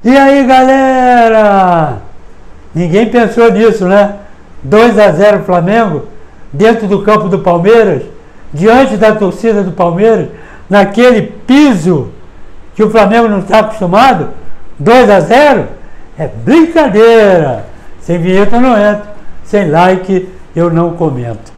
E aí, galera? Ninguém pensou nisso, né? 2-0 Flamengo, dentro do campo do Palmeiras, diante da torcida do Palmeiras, naquele piso que o Flamengo não está acostumado. 2-0 é brincadeira. Sem vinheta eu não entro, sem like eu não comento.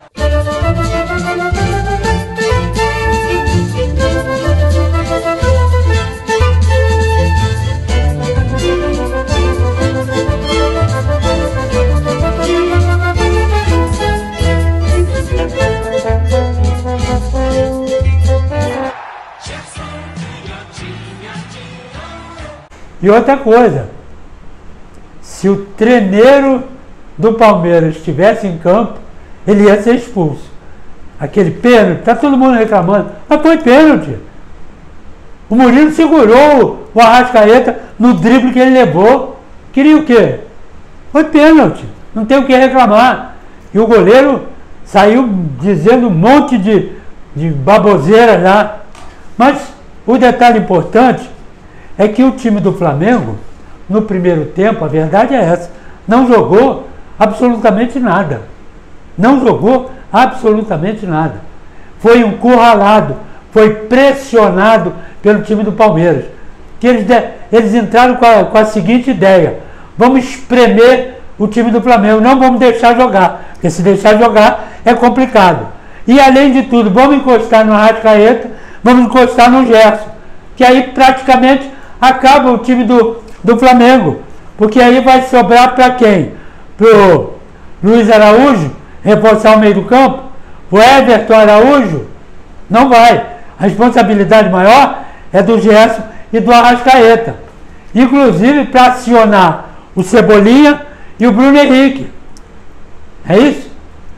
E outra coisa, se o treneiro do Palmeiras estivesse em campo, ele ia ser expulso. Aquele pênalti, tá todo mundo reclamando, mas foi pênalti. O Murilo segurou o Arrascaeta no drible que ele levou. Queria o quê? Foi pênalti, não tem o que reclamar. E o goleiro saiu dizendo um monte de baboseira lá. Mas o detalhe importante é que o time do Flamengo, no primeiro tempo, a verdade é essa, não jogou absolutamente nada. Não jogou absolutamente nada. Foi encurralado, foi pressionado pelo time do Palmeiras. Que eles entraram com a seguinte ideia: vamos espremer o time do Flamengo, não vamos deixar jogar, porque se deixar jogar é complicado. E além de tudo, vamos encostar no Arrascaeta, vamos encostar no Gerson, que aí praticamente acaba o time do Flamengo, porque aí vai sobrar para quem? Pro Luiz Araújo reforçar o meio do campo? O Everton Araújo? Não vai. A responsabilidade maior é do Gerson e do Arrascaeta, inclusive para acionar o Cebolinha e o Bruno Henrique. É isso?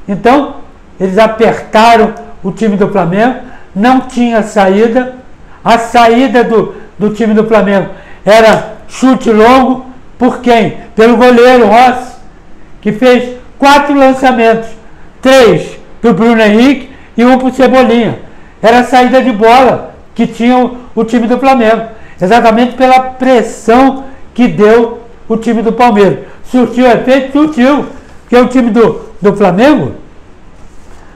Então eles apertaram o time do Flamengo, não tinha saída. A saída do time do Flamengo era chute longo. Por quem? Pelo goleiro Rossi, que fez 4 lançamentos, 3 para o Bruno Henrique e 1 para o Cebolinha. Era a saída de bola que tinha o time do Flamengo, exatamente pela pressão que deu o time do Palmeiras. Surtiu efeito? Surtiu, porque o time do Flamengo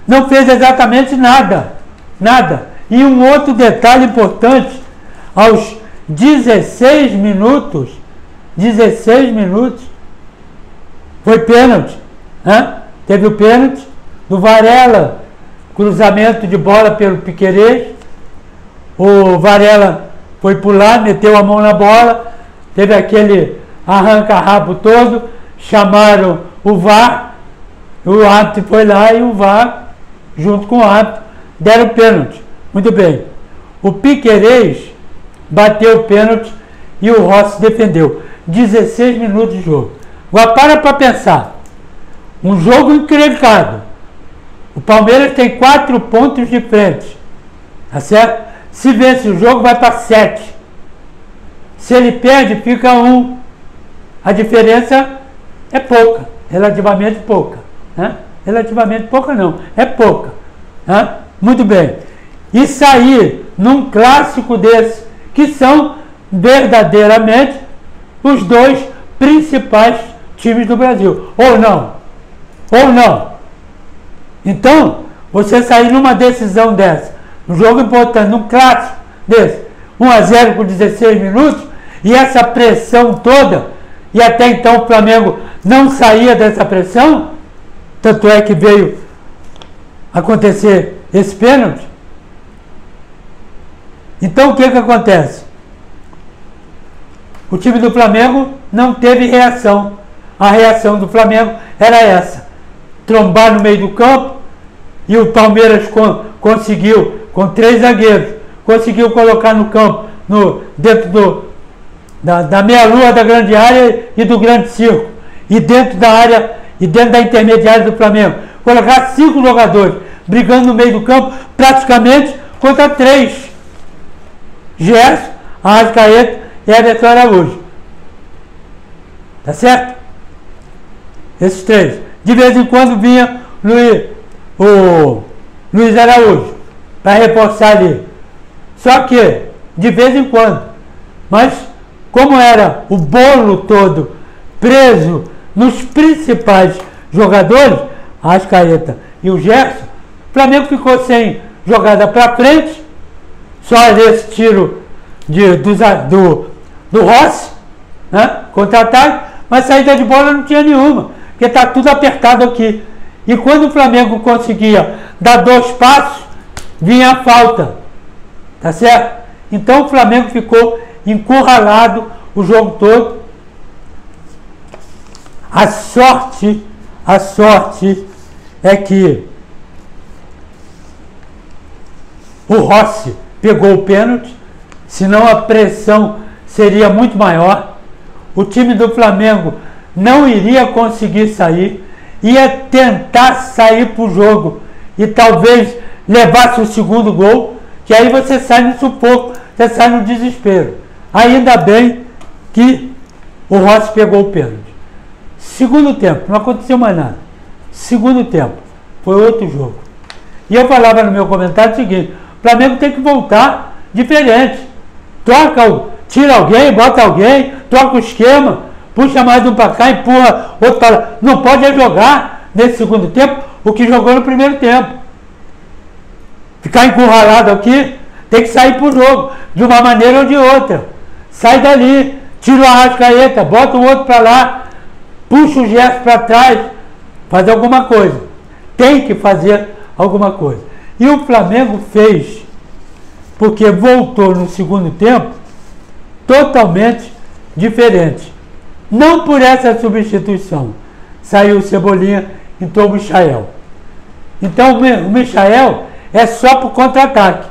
não fez exatamente nada. E um outro detalhe importante: aos 16 minutos, foi pênalti, né? Teve o pênalti do Varela, cruzamento de bola pelo Piquerez. O Varela foi pular, meteu a mão na bola, teve aquele arranca-rabo todo, chamaram o VAR, o árbitro foi lá e o VAR, junto com o árbitro, deram pênalti. Muito bem. O Piquerez bateu o pênalti e o Rossi defendeu. 16 minutos de jogo. Agora para pensar. Um jogo encrencado. O Palmeiras tem 4 pontos de frente. Tá certo? Se vence o jogo, vai para 7. Se ele perde, fica 1. A diferença é pouca. Relativamente pouca. Né? Relativamente pouca não. É pouca. Né? Muito bem. E sair num clássico desse, que são verdadeiramente os 2 principais times do Brasil. Ou não? Então, você sair numa decisão dessa, um jogo importante, num clássico desse, 1-0 com 16 minutos, e essa pressão toda, e até então o Flamengo não saía dessa pressão, tanto é que veio acontecer esse pênalti. Então o que acontece? O time do Flamengo não teve reação. A reação do Flamengo era essa: trombar no meio do campo, e o Palmeiras conseguiu, com 3 zagueiros, conseguiu colocar no campo, dentro da meia-lua da grande área e do grande círculo, e dentro da área, e dentro da intermediária do Flamengo, colocar 5 jogadores brigando no meio do campo, praticamente contra 3. Gerson, Arrascaeta e Everton Araújo. Tá certo? Esses 3. De vez em quando vinha o Luiz Araújo para reforçar ali. Só que, de vez em quando. Mas como era o bolo todo preso nos principais jogadores, Arrascaeta e o Gerson, o Flamengo ficou sem jogada para frente, só esse tiro do Rossi, né, contra-ataque, mas saída de bola não tinha nenhuma, porque está tudo apertado aqui. E quando o Flamengo conseguia dar 2 passos, vinha a falta, tá certo? Então o Flamengo ficou encurralado o jogo todo. A sorte é que o Rossi pegou o pênalti, senão a pressão seria muito maior. O time do Flamengo não iria conseguir sair, ia tentar sair para o jogo e talvez levasse o segundo gol, que aí você sai no sufoco, você sai no desespero. Ainda bem que o Rossi pegou o pênalti. Segundo tempo, não aconteceu mais nada. Segundo tempo, foi outro jogo. E eu falava no meu comentário o seguinte: o Flamengo tem que voltar diferente. Tira alguém, bota alguém, troca o esquema, puxa mais um para cá, empurra outro para lá. Não pode jogar nesse segundo tempo o que jogou no primeiro tempo. Ficar encurralado aqui, tem que sair para o jogo, de uma maneira ou de outra. Sai dali, tira o Arrascaeta, bota o outro para lá, puxa o Gerson para trás, faz alguma coisa. Tem que fazer alguma coisa. E o Flamengo fez, porque voltou no segundo tempo totalmente diferente. Não por essa substituição. Saiu o Cebolinha, entrou o Michael. Então o Michael é só para o contra-ataque.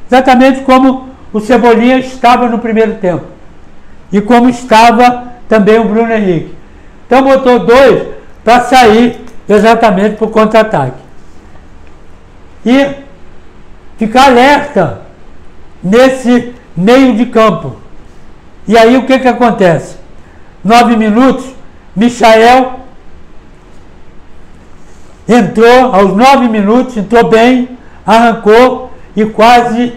Exatamente como o Cebolinha estava no primeiro tempo. E como estava também o Bruno Henrique. Então botou 2 para sair exatamente para o contra-ataque. E ficar alerta nesse meio de campo. E aí o que acontece? 9 minutos, Michael entrou, aos 9 minutos, entrou bem, arrancou e quase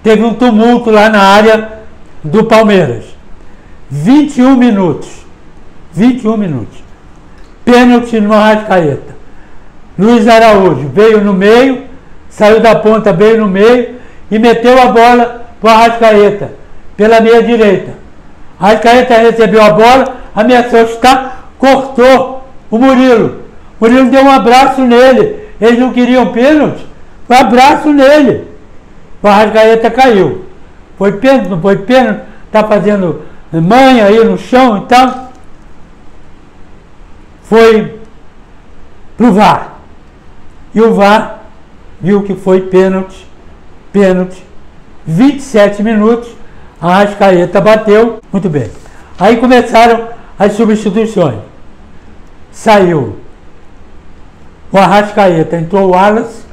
teve um tumulto lá na área do Palmeiras. 21 minutos. 21 minutos. Pênalti no Arrascaeta. Luiz Araújo veio no meio, saiu da ponta, veio no meio e meteu a bola para o Arrascaeta, pela meia direita. Arrascaeta recebeu a bola, ameaçou chutar, cortou o Murilo. O Murilo deu um abraço nele. Eles não queriam pênalti, um abraço nele. O Arrascaeta caiu. Foi pênalti, não foi pênalti, está fazendo manha aí no chão e tal. Foi pro VAR. E o VAR viu que foi pênalti. 27 minutos, a Arrascaeta bateu. Muito bem. Aí começaram as substituições. Saiu o Arrascaeta, entrou o Wallace.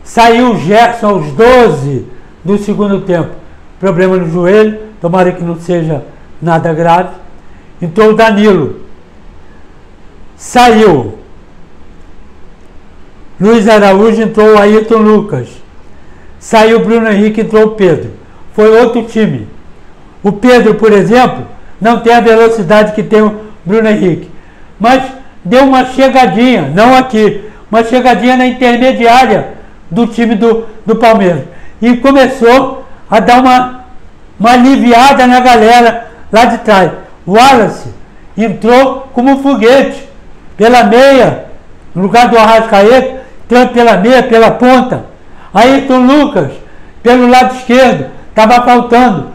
Saiu o Gerson aos 12 do segundo tempo. Problema no joelho, tomara que não seja nada grave. Entrou o Danilo. Saiu Luiz Araújo, entrou o Ayrton Lucas. Saiu o Bruno Henrique, entrou o Pedro. Foi outro time. O Pedro, por exemplo, não tem a velocidade que tem o Bruno Henrique, mas deu uma chegadinha, não aqui, uma chegadinha na intermediária do time do Palmeiras. E começou a dar uma aliviada na galera lá de trás. O Wallace entrou como um foguete, pela meia, no lugar do Arrascaeta, entrando pela meia, pela ponta. Ayrton Lucas, pelo lado esquerdo, estava faltando,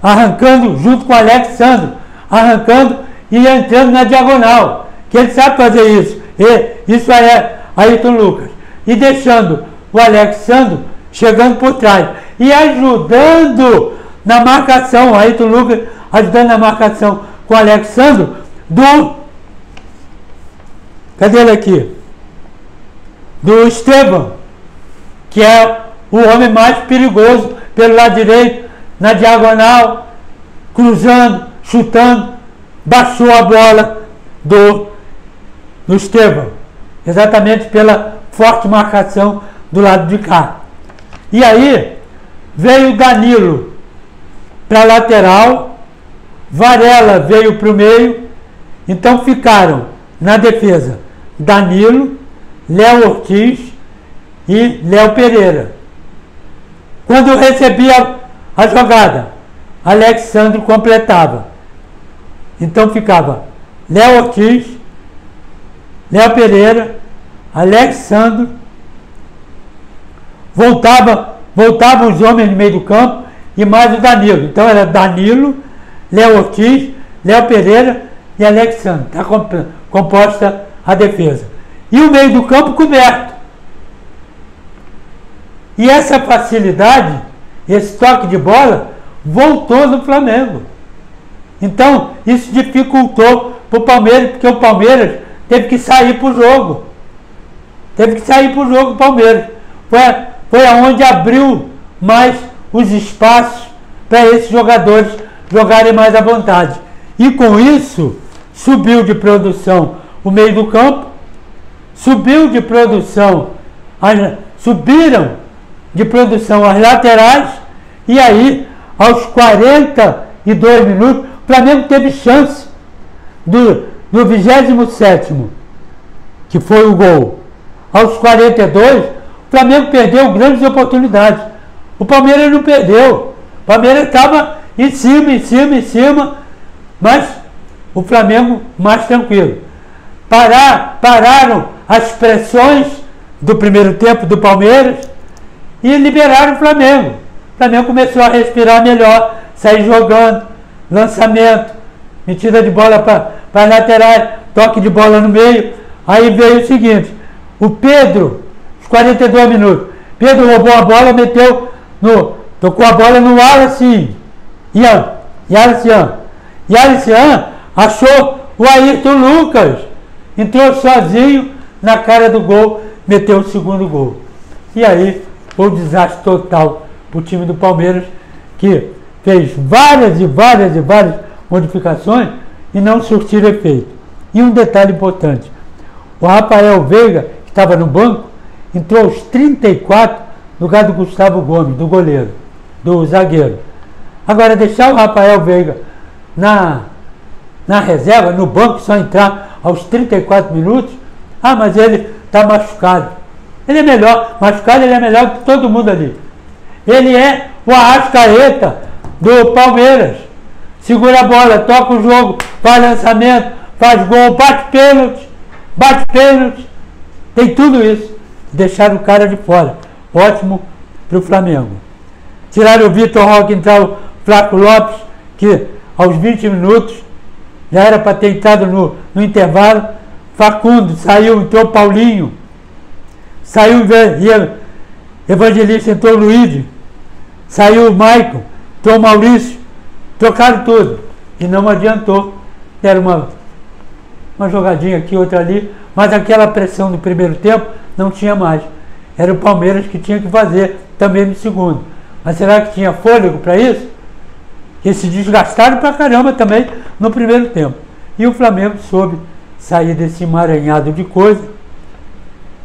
arrancando junto com o Alexandre, arrancando e entrando na diagonal, que ele sabe fazer isso. Isso é Ayrton Lucas. E deixando o Alexandre chegando por trás e ajudando na marcação, Ayrton Lucas ajudando na marcação com o Alexandre cadê ele aqui? Do Esteban, que é o homem mais perigoso pelo lado direito, na diagonal, cruzando, chutando, baixou a bola do Esteban, exatamente pela forte marcação do lado de cá. E aí veio o Danilo para a lateral, Varela veio para o meio, então ficaram na defesa Danilo, Léo Ortiz e Léo Pereira. Quando recebia a jogada, Alexandre completava. Então ficava Léo Ortiz, Léo Pereira, Alexandre, voltavam os homens no meio do campo e mais o Danilo. Então era Danilo, Léo Ortiz, Léo Pereira e Alexandre. Está composta a defesa. E o meio do campo coberto. E essa facilidade, esse toque de bola, voltou no Flamengo. Então, isso dificultou para o Palmeiras, porque o Palmeiras teve que sair para o jogo. Teve que sair para o jogo o Palmeiras. Foi aonde abriu mais os espaços para esses jogadores jogarem mais à vontade. E com isso, subiu de produção o meio do campo, subiram de produção as laterais, e aí, aos 42 minutos, o Flamengo teve chance do 27º, que foi o gol. Aos 42, o Flamengo perdeu grandes oportunidades. O Palmeiras não perdeu. O Palmeiras estava em cima, mas o Flamengo mais tranquilo. Pararam as pressões do primeiro tempo do Palmeiras e liberaram o Flamengo. O Flamengo começou a respirar melhor, sair jogando, lançamento, metida de bola para laterais, toque de bola no meio. Aí veio o seguinte, o Pedro, os 42 minutos, Pedro roubou a bola, tocou a bola no Wallace, Yalcian achou o Ayrton Lucas, entrou sozinho na cara do gol, meteu o segundo gol. E aí foi um desastre total para o time do Palmeiras, que fez várias modificações e não surtiram efeito. E um detalhe importante, o Rafael Veiga, que estava no banco, entrou aos 34 no lugar do Gustavo Gomes, do goleiro, do zagueiro. Agora, deixar o Rafael Veiga na reserva, no banco, só entrar aos 34 minutos, mas ele está machucado. Ele é melhor, machucado ele é melhor que todo mundo ali. Ele é o Arrascaeta do Palmeiras. Segura a bola, toca o jogo, faz lançamento, faz gol, bate pênalti. Tem tudo isso. Deixaram o cara de fora. Ótimo para o Flamengo. Tiraram o Vitor Roque, entraram o Flaco Lopes, que aos 20 minutos já era para ter entrado no intervalo. Facundo saiu, entrou Paulinho. Saiu Evangelista, entrou o Luiz. Saiu o Maicon, entrou o Maurício. Trocaram tudo. E não adiantou. Era uma jogadinha aqui, outra ali. Mas aquela pressão do primeiro tempo não tinha mais. Era o Palmeiras que tinha que fazer também no segundo. Mas será que tinha fôlego para isso? Eles se desgastaram pra caramba também no primeiro tempo. E o Flamengo soube sair desse emaranhado de coisa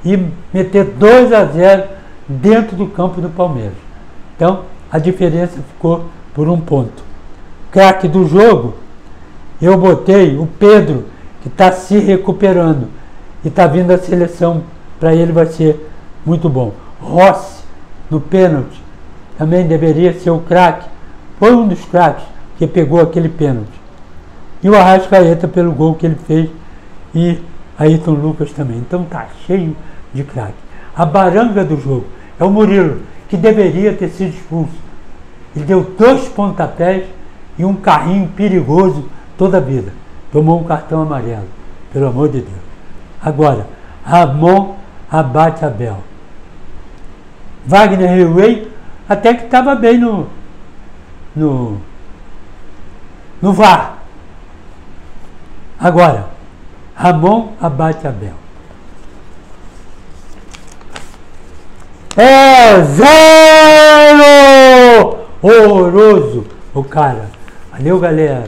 e meter 2-0 dentro do campo do Palmeiras. Então, a diferença ficou por 1 ponto. Craque do jogo, eu botei o Pedro, que está se recuperando e está vindo a seleção, para ele vai ser muito bom. Rossi, no pênalti, também deveria ser o craque. Foi um dos craques que pegou aquele pênalti. E o Arrascaeta pelo gol que ele fez, e Ayrton Lucas também. Então tá cheio de craque. A baranga do jogo é o Murilo, que deveria ter sido expulso. Ele deu 2 pontapés e um carrinho perigoso toda a vida. Tomou um cartão amarelo, pelo amor de Deus. Agora, Ramon Abate Abel. Wagner Hillway até que estava bem no VAR. Agora, Ramon Abate Abel. É 0! Horroroso o cara. Valeu, galera.